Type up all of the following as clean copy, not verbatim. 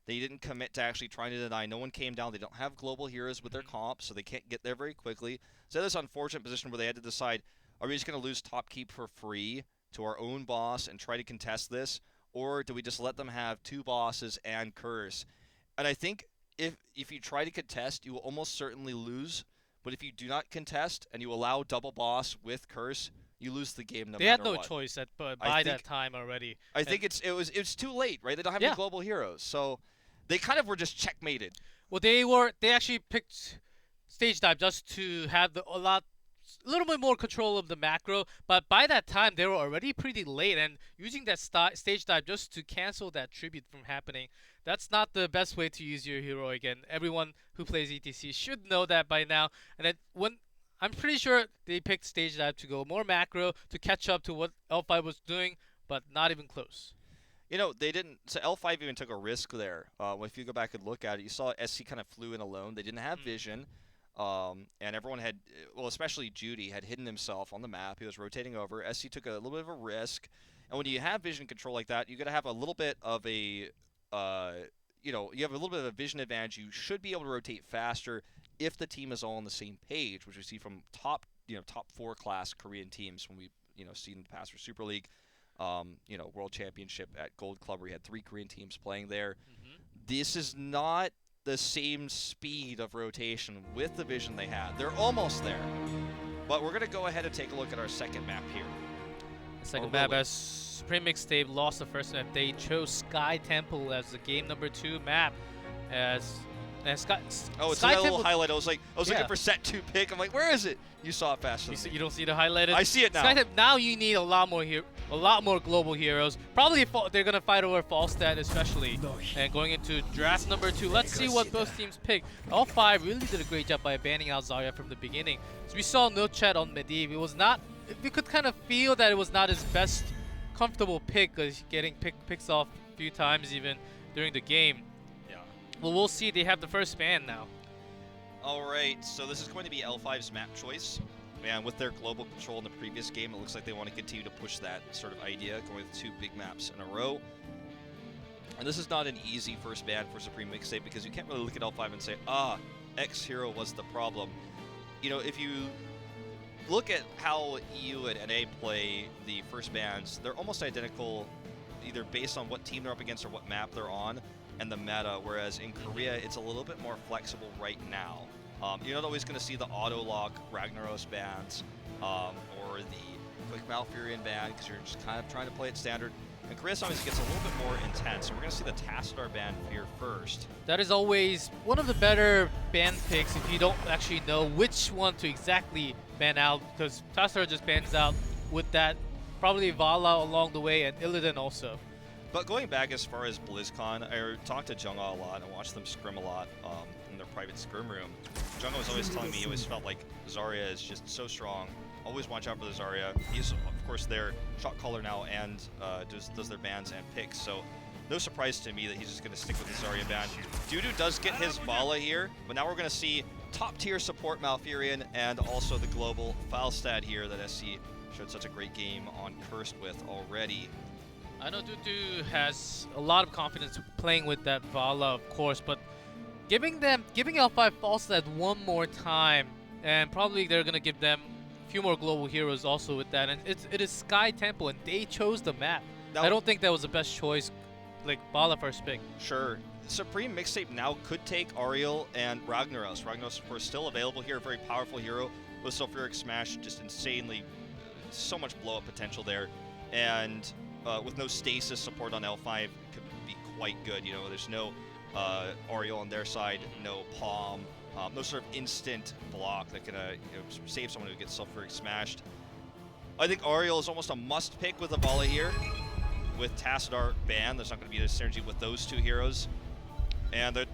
They didn't commit to actually trying to deny. No one came down. They don't have global heroes with their comp, so they can't get there very quickly. So this unfortunate position where they had to decide, are we just going to lose top keep for free to our own boss and try to contest this, or do we just let them have 2 bosses and curse? And I think if you try to contest, you will almost certainly lose. But if you do not contest and you allow double boss with curse, you lose the game no They had matter no what. choice I by think that time already. I And think it's too late, right? They don't have any yeah, global heroes, so they kind of were just checkmated. well, they actually picked stage dive just to have a little bit more control of the macro. But by that time, they were already pretty late, and using that stage dive just to cancel that tribute from happening, that's not the best way to use your hero again. Everyone who plays ETC should know that by now. And then when I'm pretty sure they picked stage dive to go more macro to catch up to what L5 was doing, but not even close. You know, they didn't. So L5 even took a risk there. If you go back and look at it, you saw SC kind of flew in alone. They didn't have Mm. vision, and everyone had, well, especially Judy had hidden himself on the map. He was rotating over. SC took a little bit of a risk, and when you have vision control like that, you got to have a little bit of a, you have a little bit of a vision advantage. You should be able to rotate faster if the team is all on the same page, which we see from top 4 class Korean teams when we, see in the past for Super League. World Championship at Gold Club where we had 3 Korean teams playing there. Hmm. This is not the same speed of rotation with the vision they had. They're almost there. But we're going to go ahead and take a look at our second map here. The second Or map, will we? as Supreme Mixtape lost the first map, they chose Sky Temple as the game number 2 map. As and Oh, it's Sky that little Temple. highlight. I was looking Yeah. for set 2 pick. I'm like, where is it? You saw it faster You, than me. you don't see the highlighted. I see it now. Sky Temple, now you need a lot more global heroes. Probably they're gonna fight over Falstad especially. And going into draft number 2, let's see what both teams pick. All 5 really did a great job by banning out Zarya from the beginning. So we saw no chat on Medivh. It was not. We could kind of feel that it was not his best comfortable pick, because getting picks off a few times even during the game. Yeah. Well, we'll see. They have the first ban now. All right, so this is going to be L5's map choice. And with their global control in the previous game, it looks like they want to continue to push that sort of idea, going with 2 big maps in a row. And this is not an easy first ban for Supreme Mixtape, because you can't really look at L5 and say, X hero was the problem. If you look at how EU and NA play the first bans, they're almost identical, either based on what team they're up against or what map they're on, and the meta, whereas in Korea, it's a little bit more flexible right now. You're not always going to see the auto-lock Ragnaros bans or the quick Malfurion ban, because you're just kind of trying to play it standard. And Korea sometimes gets a little bit more intense, so we're going to see the Tassadar ban here first. That is always one of the better ban picks if you don't actually know which one to exactly ban out, because Tassadar just bans out with that, probably Vala along the way, and Illidan also. But going back as far as BlizzCon, I talked to Jungha a lot and watched them scrim a lot in their private scrim room. Jungha was always telling me he always felt like Zarya is just so strong. Always watch out for the Zarya. He's, of course, their shot caller now and does their bans and picks. So no surprise to me that he's just going to stick with the Zarya ban. Dudu does get his Vala here, but now we're going to see top-tier support Malfurion and also the global Falstad here that SC showed such a great game on Cursed with already. I know Dudu has a lot of confidence playing with that Vala, of course, but giving L5 Falstad one more time, and probably they're gonna give them a few more global heroes also with that, and it is Sky Temple, and they chose the map. Now, I don't think that was the best choice, like Vala first pick. Sure. Supreme Mixtape now could take Ariel and Ragnaros. Ragnaros, of course, still available here, a very powerful hero with Sulfuric Smash, just insanely, so much blow-up potential there, and with no stasis support on L5, it could be quite good. There's no Ariel on their side, no Palm, no sort of instant block that can save someone who gets sulfuric smashed. I think Ariel is almost a must pick with Avala here. With Tassadar banned, there's not going to be a synergy with those 2 heroes. And they're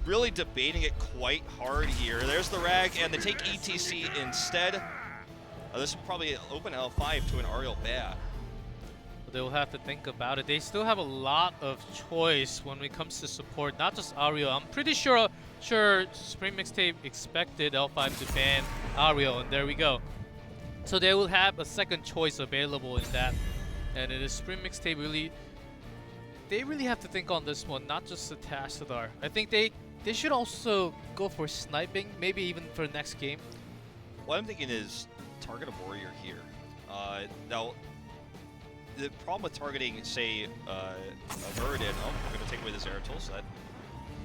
really debating it quite hard here. There's the Rag, and they take ETC instead. This will probably open L5 to an Ariel ban. They will have to think about it. They still have a lot of choice when it comes to support, not just Ariel. I'm pretty sure Supreme Mixtape expected L5 to ban Ariel, and there we go. So they will have a second choice available in that. And it is Supreme Mixtape really they really have to think on this one, not just the Tassadar. I think they should also go for sniping, maybe even for next game. What I'm thinking is target a warrior here. Now, the problem with targeting, say, a Muradin, oh, we're going to take away this Zeratul, so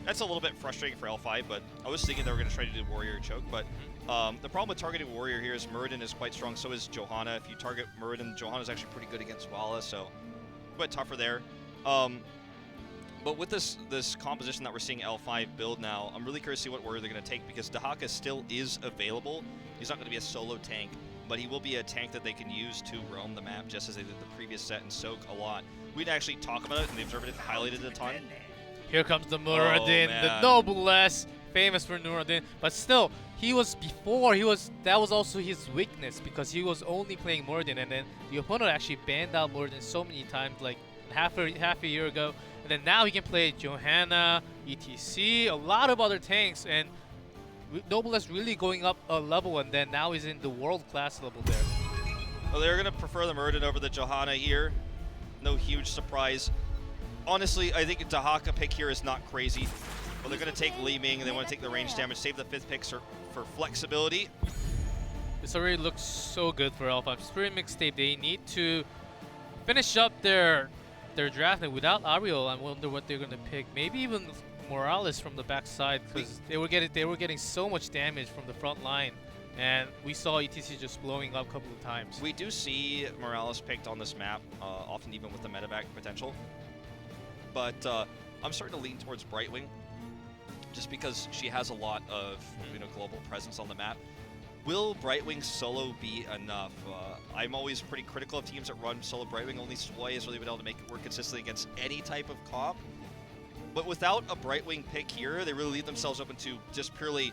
that's a little bit frustrating for L5, but I was thinking they were going to try to do warrior choke, but the problem with targeting warrior here is Muradin is quite strong, so is Johanna. If you target Muradin, Johanna's actually pretty good against Walla, so a bit tougher there. But with this composition that we're seeing L5 build now, I'm really curious to see what warrior they're going to take, because Dahaka still is available. He's not going to be a solo tank, but he will be a tank that they can use to roam the map, just as they did the previous set and soak a lot. We'd actually talk about it, and the Observer did highlight it a ton. Here comes the Muradin, Oh, the Noblesse, famous for Muradin. But still, that was also his weakness, because he was only playing Muradin, and then the opponent actually banned out Muradin so many times, like half a year ago. And then now he can play Johanna, ETC, a lot of other tanks, and Noblesse really going up a level, and then now he's in the world-class level there. Well, they're going to prefer the Muradin over the Johanna here. No huge surprise. Honestly, I think a Dahaka pick here is not crazy. But they're going to take Li Ming, and they want to take the range damage, save the 5th pick for flexibility. This already looks so good for L5. Supreme Mixtape, they need to finish up their draft, and without Ariel, I wonder what they're going to pick. Maybe even Morales from the backside, because they were getting so much damage from the front line, and we saw ETC just blowing up a couple of times. We do see Morales picked on this map, often even with the medevac potential. But I'm starting to lean towards Brightwing, just because she has a lot of global presence on the map. Will Brightwing solo be enough? I'm always pretty critical of teams that run solo Brightwing. Only Sway has really been able to make it work consistently against any type of comp. But without a Brightwing pick here, they really leave themselves open to just purely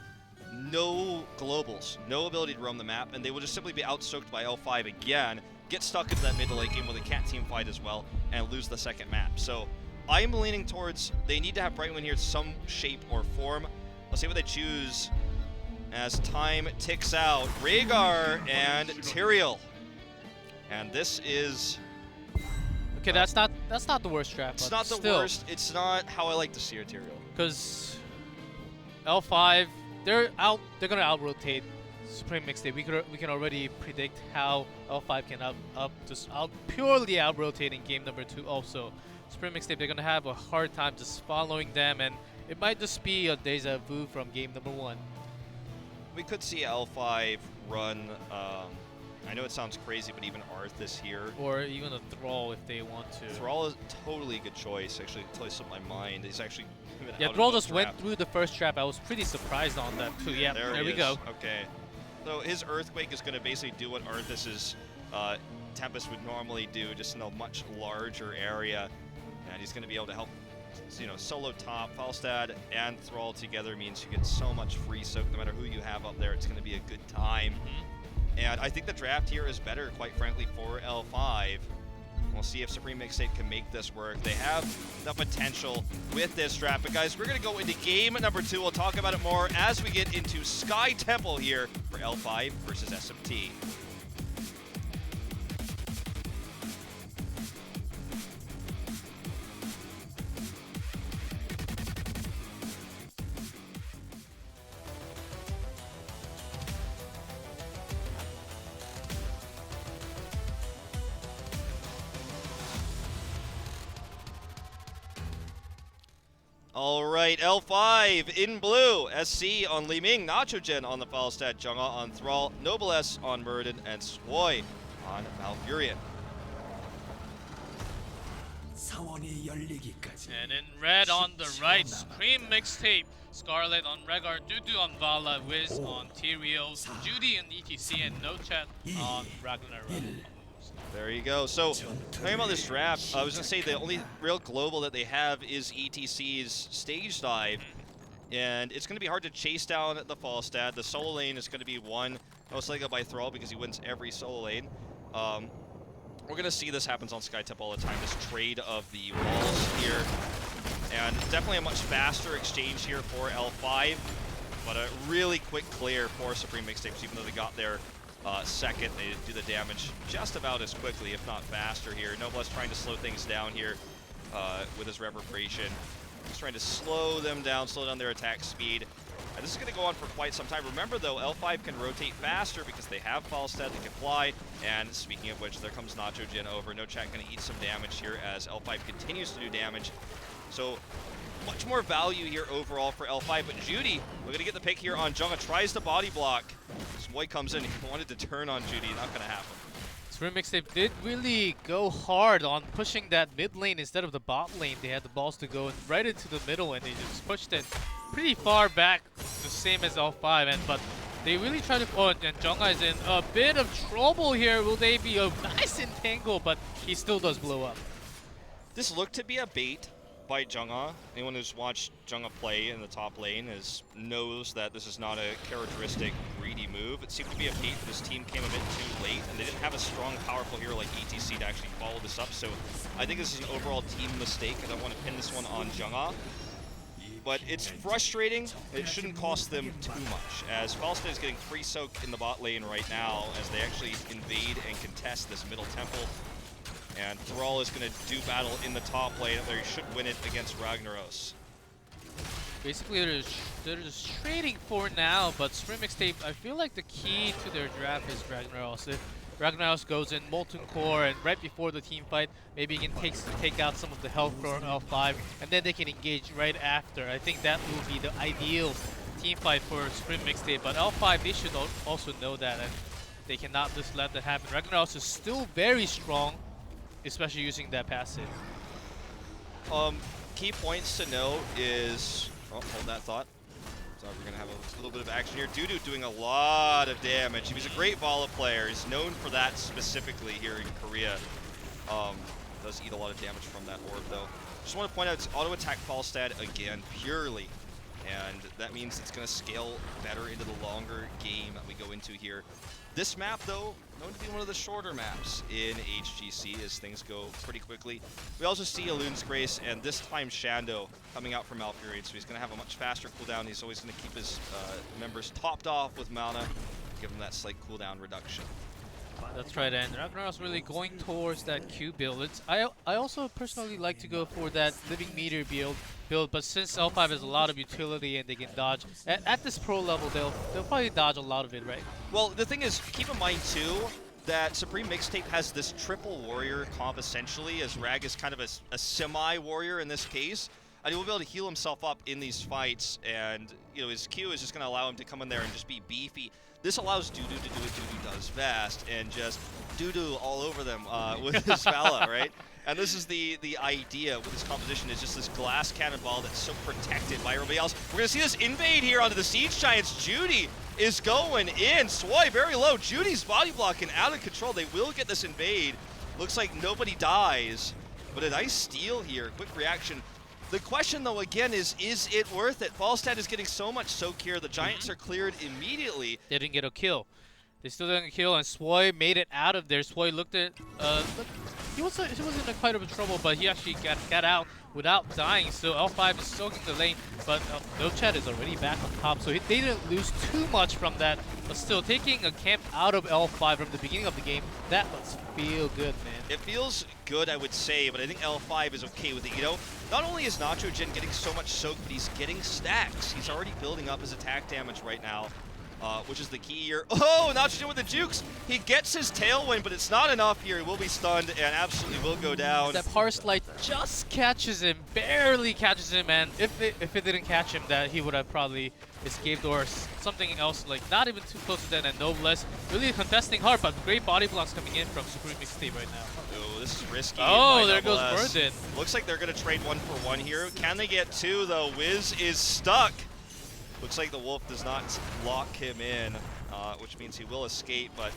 no globals, no ability to roam the map, and they will just simply be outsoaked by L5 again, get stuck into that mid to late game where they can't team fight as well, and lose the second map. So I'm leaning towards they need to have Brightwing here in some shape or form. Let's see what they choose as time ticks out. Rhaegar and Tyrael. And this is... Okay, that's not the worst draft. It's not the worst. It's not how I like to see a Tyrael. Because L5, they're gonna out-rotate Supreme Mixtape. We can already predict how L5 can purely out-rotate in game number 2 also. Supreme Mixtape, they're gonna have a hard time just following them, and it might just be a deja vu from game number 1. We could see L5 run, I know it sounds crazy, but even Arthas here. Or even a Thrall if they want to. Thrall is totally a good choice. Actually, it totally slipped my mind. He's actually Thrall just went through the first trap. I was pretty surprised on that too. Yeah, there we go. Okay. So his Earthquake is going to basically do what Arthas's Tempest would normally do, just in a much larger area. And he's going to be able to help, solo top, Falstad, and Thrall together means you get so much free soak. No matter who you have up there, it's going to be a good time. And I think the draft here is better, quite frankly, for L5. We'll see if Supreme Mixtape can make this work. They have the potential with this draft. But guys, we're going to go into game number 2. We'll talk about it more as we get into Sky Temple here for L5 versus SMT. All right, L5 in blue. SC on Li Ming, Nachogen on the Falstad, Zhenghe on Thrall, Noblesse on Muradin, and Sway on Malfurion. And in red on the right, Supreme Mixtape. Scarlet on Rhaegar, Dudu on Vala, Wiz on Tyrael, Judy and ETC, and No Chat on Ragnarok. There you go. So, talking about this draft, I was going to say the only real global that they have is ETC's Stage Dive. And it's going to be hard to chase down the Falstad. The solo lane is going to be won, most likely by Thrall because he wins every solo lane. We're going to see this happens on Sky Temple all the time, this trade of the walls here. And definitely a much faster exchange here for L5, but a really quick clear for Supreme Mixtapes, even though they got there second. They do the damage just about as quickly, if not faster here. Noblesse trying to slow things down here. with his reverberation. He's trying to slow them down, slow down their attack speed. And this is going to go on for quite some time. Remember, though, L5 can rotate faster because they have Falstad, they can fly. And speaking of which, there comes Nacho Jin over. No Chat going to eat some damage here as L5 continues to do damage. So much more value here overall for L5. But Judy, we're going to get the pick here on Junga. Tries the body block. Boy comes in. He wanted to turn on Judy. Not going to happen. Supreme Mixtape did really go hard on pushing that mid lane instead of the bot lane. They had the balls to go right into the middle, and they just pushed it pretty far back, the same as L5. But they really tried to. Oh, and Junga is in a bit of trouble here. Will they be a nice entangle? But he still does blow up. This looked to be a bait by Junga. Anyone who's watched Junga play in the top lane knows that this is not a characteristic greedy move. It seemed to be a bait, but his team came a bit too late, and they didn't have a strong, powerful hero like ETC to actually follow this up. So I think this is an overall team mistake. I don't want to pin this one on Junga. But it's frustrating. It shouldn't cost them too much, as Falstad is getting free soak in the bot lane right now as they actually invade and contest this middle temple. And Thrall is going to do battle in the top lane. They should win it against Ragnaros. Basically, they're just trading for now, but Supreme Mixtape, I feel like the key to their draft is Ragnaros. If Ragnaros goes in Molten Core and right before the team fight, maybe he can take out some of the health from L5, and then they can engage right after. I think that will be the ideal team fight for Supreme Mixtape, but L5, they should also know that, and they cannot just let that happen. Ragnaros is still very strong, especially using that passive. Key points to know is, hold that thought. So we're gonna have a little bit of action here. Dudu doing a lot of damage. He's a great Vala player. He's known for that specifically here in Korea. Does eat a lot of damage from that orb though. Just want to point out it's auto attack Falstad again purely, and that means it's gonna scale better into the longer game that we go into here. This map, though, known to be one of the shorter maps in HGC as things go pretty quickly. We also see Alun's Grace, and this time Shando coming out from Malfurion, so he's going to have a much faster cooldown. He's always going to keep his members topped off with mana, give them that slight cooldown reduction. That's right, and Ragnaros really going towards that Q build. I also personally like to go for that Living Meteor build, but since L5 has a lot of utility and they can dodge, at this pro level, they'll probably dodge a lot of it, right? Well, the thing is, keep in mind too, that Supreme Mixtape has this triple warrior comp essentially, as Rag is kind of a semi-warrior in this case. And he will be able to heal himself up in these fights, and his Q is just going to allow him to come in there and just be beefy. This allows Dudu to do what Dudu does best, and just Dudu all over them with his Vala, right? And this is the idea with this composition, is just this glass cannonball that's so protected by everybody else. We're going to see this invade here onto the Siege Giants. Judy is going in. Swoi very low. Judy's body blocking out of control. They will get this invade. Looks like nobody dies, but a nice steal here. Quick reaction. The question, though, again, is it worth it? Falstad is getting so much soak here. The Giants are cleared immediately. They didn't get a kill. They still didn't kill, and Swoi made it out of there. Swoi looked at, he wasn't in quite of trouble, but he actually got out without dying. So L5 is soaking the lane, but No Chat is already back on top, so they didn't lose too much from that. But still, taking a camp out of L5 from the beginning of the game, that must feel good, man. It feels good, I would say, but I think L5 is okay with it. Not only is Nacho Jin getting so much soak, but he's getting stacks. He's already building up his attack damage right now, which is the key here. Oh, Nacho Jin with the jukes. He gets his tailwind, but it's not enough here. He will be stunned and absolutely will go down. That Parse Light just catches him, barely catches him, and if it didn't catch him, that he would have probably escaped or something else, like not even too close to that. And Noblesse really contesting hard, but great body blocks coming in from Supreme Mixtape right now. Oh, this is risky. Oh, there goes Burdon. Looks like they're going to trade 1-for-1 here. Can they get two, though? Wiz is stuck. Looks like the Wolf does not lock him in, which means he will escape, but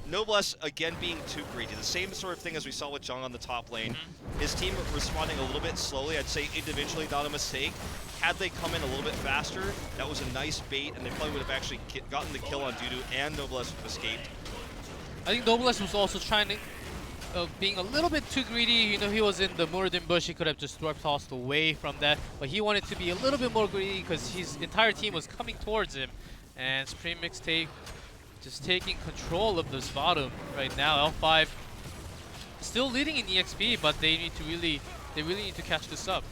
Noblesse, again, being too greedy. The same sort of thing as we saw with Jung on the top lane. His team responding a little bit slowly. I'd say individually not a mistake. Had they come in a little bit faster, that was a nice bait, and they probably would have actually gotten the kill on Dudu, and Noblesse would have escaped. I think Noblesse was also trying to, being a little bit too greedy. He was in the Muradin bush. He could have just dwarf tossed away from that, but he wanted to be a little bit more greedy because his entire team was coming towards him. And Supreme Mixtape just taking control of this bottom right now. L5 still leading in EXP, but they need to really They really need to catch this up.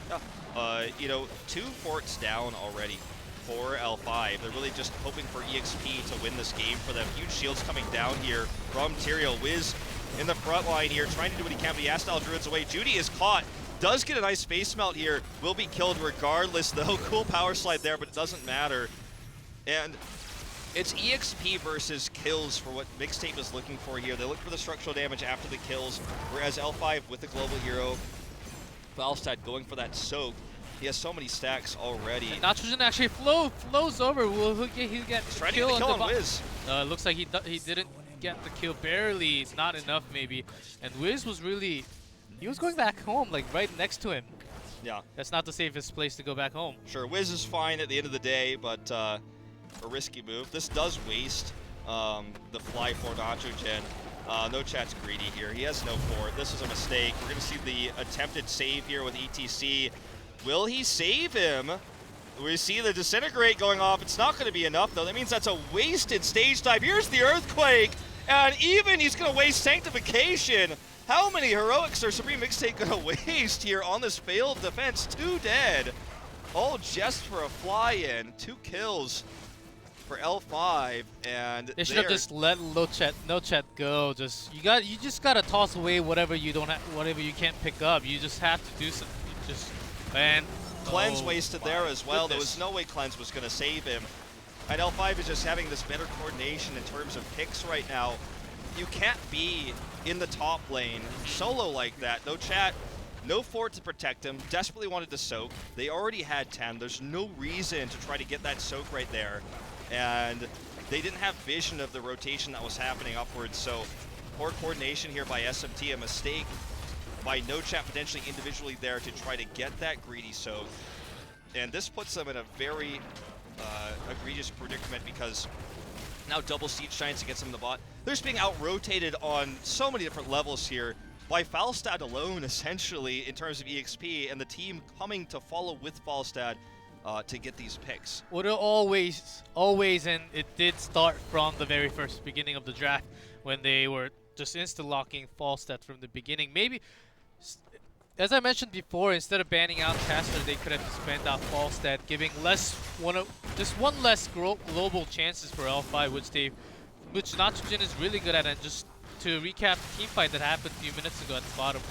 Yeah. You know, 2 forts down already for L5. They're really just hoping for EXP to win this game for them. Huge shields coming down here from Tyrael. Wiz in the front line here, trying to do what he can, but the Astal Druid's away. Judy is caught. Does get a nice face melt here. Will be killed regardless, though. Cool power slide there, but it doesn't matter. And it's EXP versus kills for what Mixtape is looking for here. They look for the structural damage after the kills, whereas L5 with the global hero, Falstad going for that soak. He has so many stacks already. And Nitrogen actually flows over. Will he get He's trying to get the kill on Wiz. Looks like he didn't get the kill. Barely. It's not enough maybe. And Wiz was really... He was going back home, like right next to him. Yeah. That's not the safest place to go back home. Sure, Wiz is fine at the end of the day, but a risky move. This does waste the fly for Nitrogen. No chat's greedy here. He has no fort. This is a mistake. We're going to see the attempted save here with ETC. Will he save him? We see the Disintegrate going off. It's not going to be enough, though. That means that's a wasted stage dive. Here's the Earthquake, and even he's going to waste Sanctification. How many heroics are Supreme Mixtape going to waste here on this failed defense? 2 dead. All just for a fly-in. 2 kills for L5, and they should have just let no chat go. You just gotta toss away whatever you can't pick up. You just have to do something. And Cleanse wasted there as well. There was no way Cleanse was going to save him. And L5 is just having this better coordination in terms of picks right now. You can't be in the top lane solo like that. No chat, no fort to protect him. Desperately wanted to soak. They already had 10. There's no reason to try to get that soak right there. And they didn't have vision of the rotation that was happening upwards. So poor coordination here by SMT, a mistake by No Chat potentially individually there to try to get that greedy soak. And this puts them in a very egregious predicament because now double Siege Giants against them in the bot. They're just being out-rotated on so many different levels here by Falstad alone, essentially, in terms of EXP, and the team coming to follow with Falstad to get these picks. Well, always, and it did start from the very first beginning of the draft when they were just insta-locking Falstad from the beginning. Maybe, as I mentioned before, instead of banning out Caster, they could have just banned out Falstad, giving just one less global chances for L5, which Nitrogen is really good at. And just to recap the team fight that happened a few minutes ago at the bottom,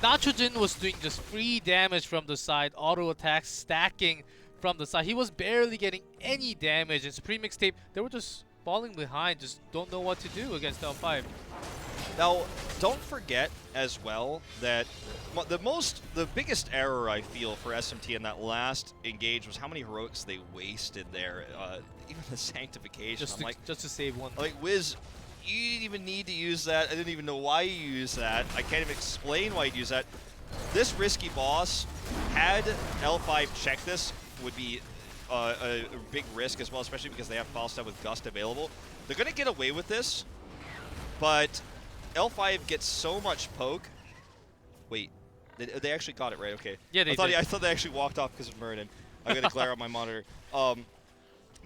Nitrogen was doing just free damage from the side, auto attacks stacking from the side. He was barely getting any damage. In Supreme Mixtape, they were just falling behind, just don't know what to do against L5. Now, don't forget as well that the biggest error I feel for SMT in that last engage was how many heroics they wasted there. Even the Sanctification. Just to save one. Like, Wiz, you didn't even need to use that. I didn't even know why you used that. I can't even explain why you'd use that. This risky boss, had L5 check this, would be a big risk as well, especially because they have Falstad with Gust available. They're going to get away with this, but L5 gets so much poke. Wait, they actually got it right, okay. Yeah, they did. I thought they actually walked off because of Murden. I got a glare on my monitor.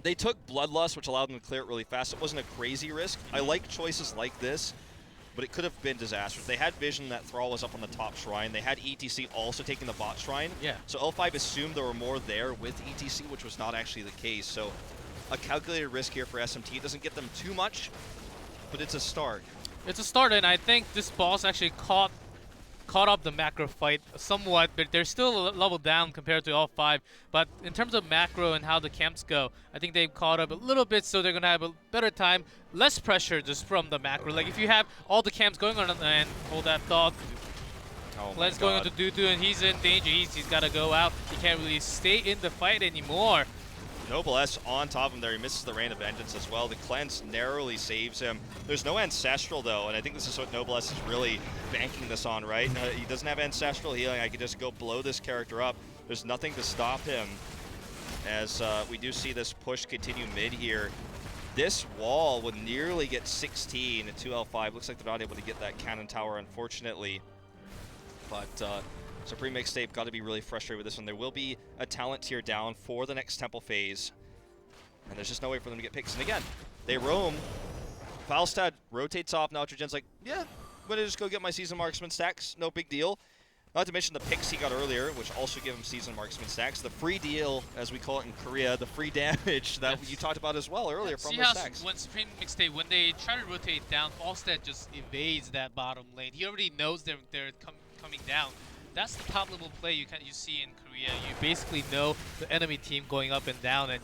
They took Bloodlust, which allowed them to clear it really fast. It wasn't a crazy risk. I like choices like this, but it could have been disastrous. They had vision that Thrall was up on the top shrine. They had ETC also taking the bot shrine. Yeah. So L5 assumed there were more there with ETC, which was not actually the case. So a calculated risk here for SMT. It doesn't get them too much, but it's a start. It's a start, and I think this boss actually caught up the macro fight somewhat, but they're still a level down compared to L5. But in terms of macro and how the camps go, I think they've caught up a little bit, so they're going to have a better time. Less pressure just from the macro. Like, if you have all the camps going on and hold that thought, Glenn's going on to Dudu, and he's in danger. He's got to go out. He can't really stay in the fight anymore. Noblesse on top of him there. He misses the Rain of Vengeance as well. The cleanse narrowly saves him. There's no Ancestral, though, and I think this is what Noblesse is really banking this on, right? He doesn't have Ancestral healing. I could just go blow this character up. There's nothing to stop him, as we do see this push continue mid here. This wall would nearly get 16 at 2L5. Looks like they're not able to get that cannon tower, unfortunately. But Supreme Mixtape got to be really frustrated with this one. There will be a talent tier down for the next Temple phase, and there's just no way for them to get picks. And again, they roam. Falstad rotates off. Nitrogen's like, yeah, I'm going to just go get my Season Marksman stacks. No big deal. Not to mention the picks he got earlier, which also give him season marksman stacks. The free deal, as we call it in Korea, the free damage that you talked about as well earlier from See the how stacks. when Supreme Mixtape, when they try to rotate down, Falstad just evades that bottom lane. He already knows they're coming down. That's the top level play you see in Korea. You basically know the enemy team going up and down, and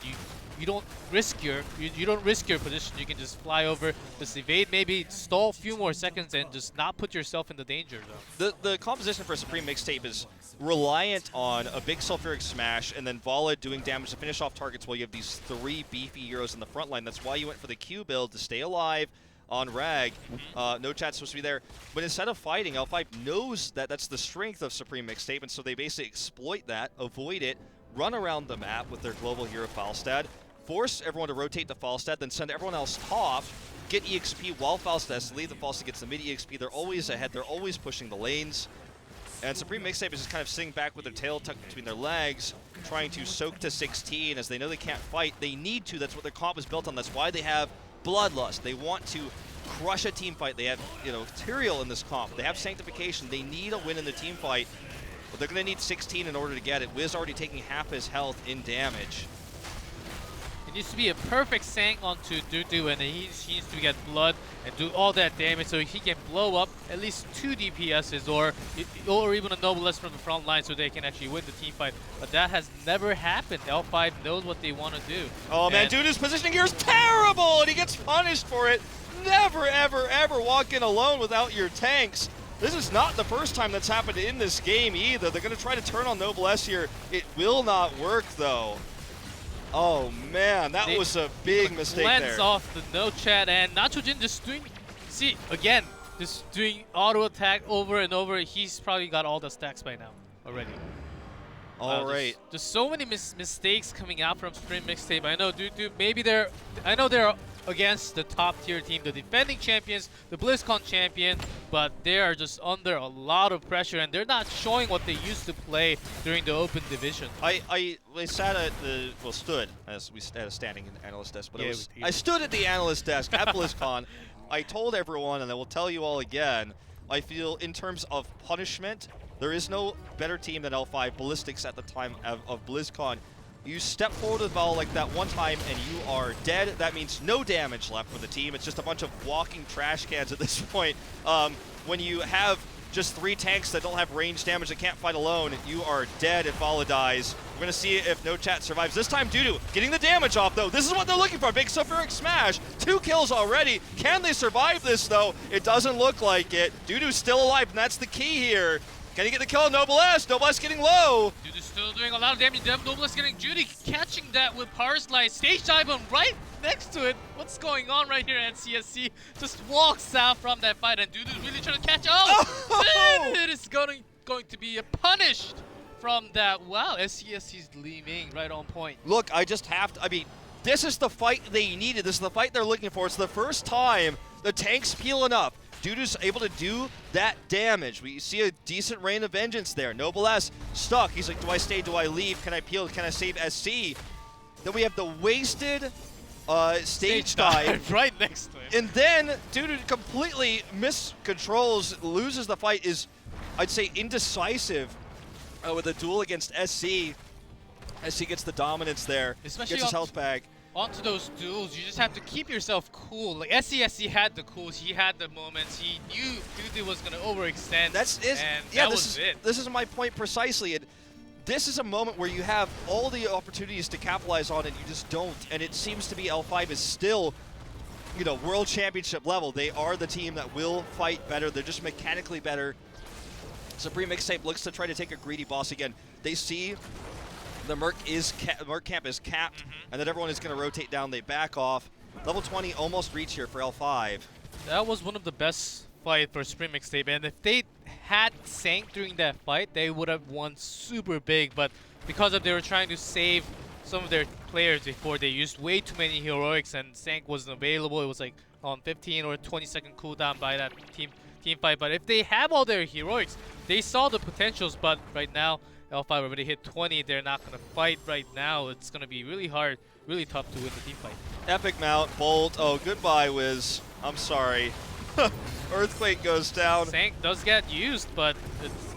you don't risk your position. You can just fly over, just evade, maybe stall a few more seconds, and just not put yourself in the danger zone. The composition for Supreme Mixtape is reliant on a big sulfuric smash and then Vala doing damage to finish off targets while you have these 3 beefy heroes in the front line. That's why you went for the Q build to stay alive on Rag. No chat's supposed to be there. But instead of fighting, L5 knows that that's the strength of Supreme Mixtape, and so they basically exploit that, avoid it, run around the map with their global hero Falstad, force everyone to rotate to Falstad, then send everyone else top, get EXP while Falstad, leave the Falstad gets the mid EXP. They're always ahead, they're always pushing the lanes. And Supreme Mixtape is just kind of sitting back with their tail tucked between their legs, trying to soak to 16 as they know they can't fight. They need to, that's what their comp is built on. That's why they have Bloodlust. They want to crush a team fight. They have, Tyrael in this comp. They have Sanctification. They need a win in the team fight, but they're going to need 16 in order to get it. Wiz already taking half his health in damage. It needs to be a perfect Sank onto Dudu, and he needs to get blood and do all that damage so he can blow up at least 2 DPSs or even a Noblesse from the front line so they can actually win the team fight. But that has never happened. L5 knows what they want to do. Oh man, Dudu's positioning here is terrible, and he gets punished for it. Never, ever, ever walk in alone without your tanks. This is not the first time that's happened in this game either. They're going to try to turn on Noblesse here. It will not work though. Oh man, that was a big mistake there. Cleanse off the no chat, and Nachojin just doing, see, again, just doing auto attack over and over. He's probably got all the stacks by now already. All right. Just so many mistakes coming out from Supreme Mixtape. I know, dude, maybe they're against the top tier team, the defending champions, the BlizzCon champion, but they are just under a lot of pressure, and they're not showing what they used to play during the open division. I sat at the, well, stood, as we had a standing analyst desk, but Yeah, I stood at the analyst desk at BlizzCon. I told everyone, and I will tell you all again, I feel in terms of punishment, there is no better team than L5 Ballistics at the time of BlizzCon. You step forward with Val like that one time and you are dead. That means no damage left for the team. It's just a bunch of walking trash cans at this point. When you have just 3 tanks that don't have range damage, that can't fight alone, you are dead if Vala dies. We're going to see if No Chat survives. This time Dudu getting the damage off though. This is what they're looking for. Big sulfuric smash. 2 kills already. Can they survive this though? It doesn't look like it. Dudu's still alive, and that's the key here. Can he get the kill on Noblesse? Noblesse getting low. Dudu's still doing a lot of damage. Noblesse getting Judy, catching that with Power Slice. Stage dive on right next to it. What's going on right here at CSC? Just walks out from that fight, and Dudu's really trying to catch. Oh! It is going to be a punished from that. Wow, SCSC's leaving right on point. Look, I just have to, I mean, this is the fight they needed. This is the fight they're looking for. It's the first time the tanks peel enough. Dudu's able to do that damage. We see a decent reign of vengeance there. Noblesse stuck. He's like, do I stay? Do I leave? Can I peel? Can I save SC? Then we have the wasted stage dive right next to him. And then Dudu completely miscontrols, loses the fight, is, I'd say, indecisive with a duel against SC. SC gets the dominance there, especially gets his health back. Onto those duels, you just have to keep yourself cool. Like SCSC had the cools, he had the moments, he knew Dudu was gonna overextend. This is my point precisely. And this is a moment where you have all the opportunities to capitalize on it, you just don't. And it seems to be L5 is still, world championship level. They are the team that will fight better. They're just mechanically better. Supreme Mixtape looks to try to take a greedy boss again. They see the Merc camp is capped, and then everyone is going to rotate down. They back off. Level 20 almost reach here for L5. That was one of the best fights for Supreme Mixtape, and if they had Sank during that fight, they would have won super big, but because they were trying to save some of their players before, they used way too many heroics, and Sank wasn't available. It was like on 15 or 20-second cooldown by that team fight. But if they have all their heroics, they saw the potentials, but right now, L5 already hit 20. They're not going to fight right now. It's going to be really hard, really tough to win the team fight. Epic mount, Bolt. Oh, goodbye, Wiz. I'm sorry. Earthquake goes down. Sank does get used, but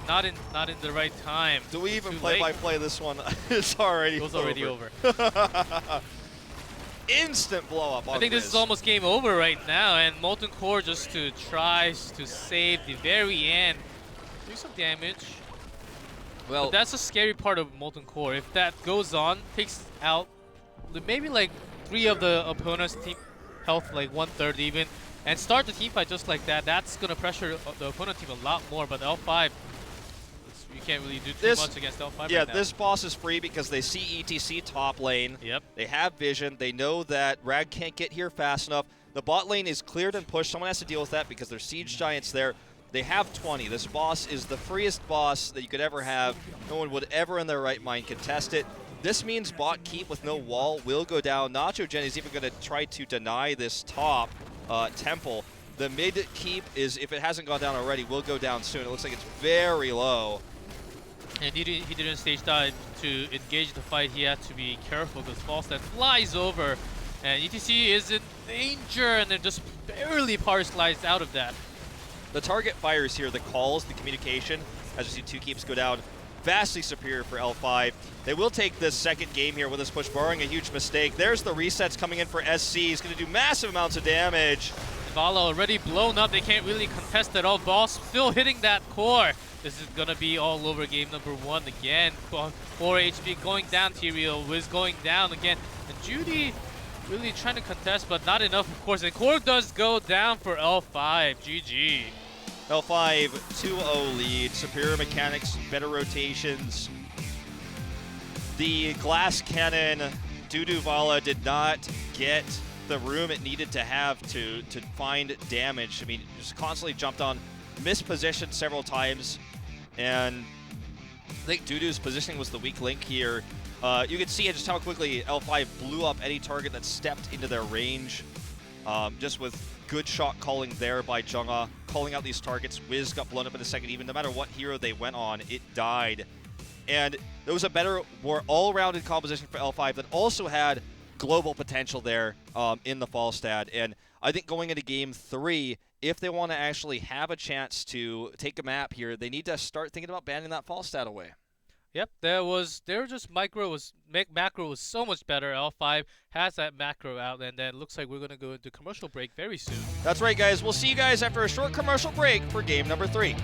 not in the right time. Do we even Too play late. by play this one? It's already It was already over. Instant blow up on I think this Wiz. is almost game over right now, and Molten Core just to tries to save the very end. Do some damage. Well, But that's a scary part of Molten Core. If that goes on, takes out maybe like 3 of the opponent's team health, like 1/3 even, and start the team fight just like that, that's gonna pressure the opponent team a lot more. But L5, you can't really do too much against L5 yeah, right now. this boss is free because they see ETC top lane. Yep. They have vision. They know that Rag can't get here fast enough. The bot lane is cleared and pushed. Someone has to deal with that because there's siege giants there. They have 20. This boss is the freest boss that you could ever have. No one would ever in their right mind contest it. This means bot keep with no wall will go down. Nacho Gen is even going to try to deny this top temple. The mid keep is, if it hasn't gone down already, will go down soon. It looks like it's very low. And he didn't stage dive to engage the fight. He had to be careful because Falstad flies over, and ETC is in danger, and then just barely power slides out of that. The target fires here, the calls, the communication, as you see 2 keeps go down, vastly superior for L5. They will take this second game here with this push, barring a huge mistake. There's the resets coming in for SC. He's going to do massive amounts of damage. Vala already blown up. They can't really contest at all. Boss still hitting that core. This is going to be all over game number 1 again. 4 HP going down, Tyrael. Wiz going down again. And Judy really trying to contest, but not enough, of course. And core does go down for L5. GG. L5 2-0 lead, superior mechanics, better rotations. The glass cannon, Dudu Vala did not get the room it needed to have to find damage. I mean, just constantly jumped on, mispositioned several times, and I think Dudu's positioning was the weak link here. You can see just how quickly L5 blew up any target that stepped into their range, just with good shot calling there by Jungha, calling out these targets. Wiz got blown up in a second. Even no matter what hero they went on, it died. And there was a better, more all-rounded composition for L5 that also had global potential there in the Falstad. And I think going into Game 3, if they want to actually have a chance to take a map here, they need to start thinking about banning that Falstad away. Yep, there was macro was so much better. L5 has that macro out, and then it looks like we're gonna go into commercial break very soon. That's right, guys. We'll see you guys after a short commercial break for game number 3.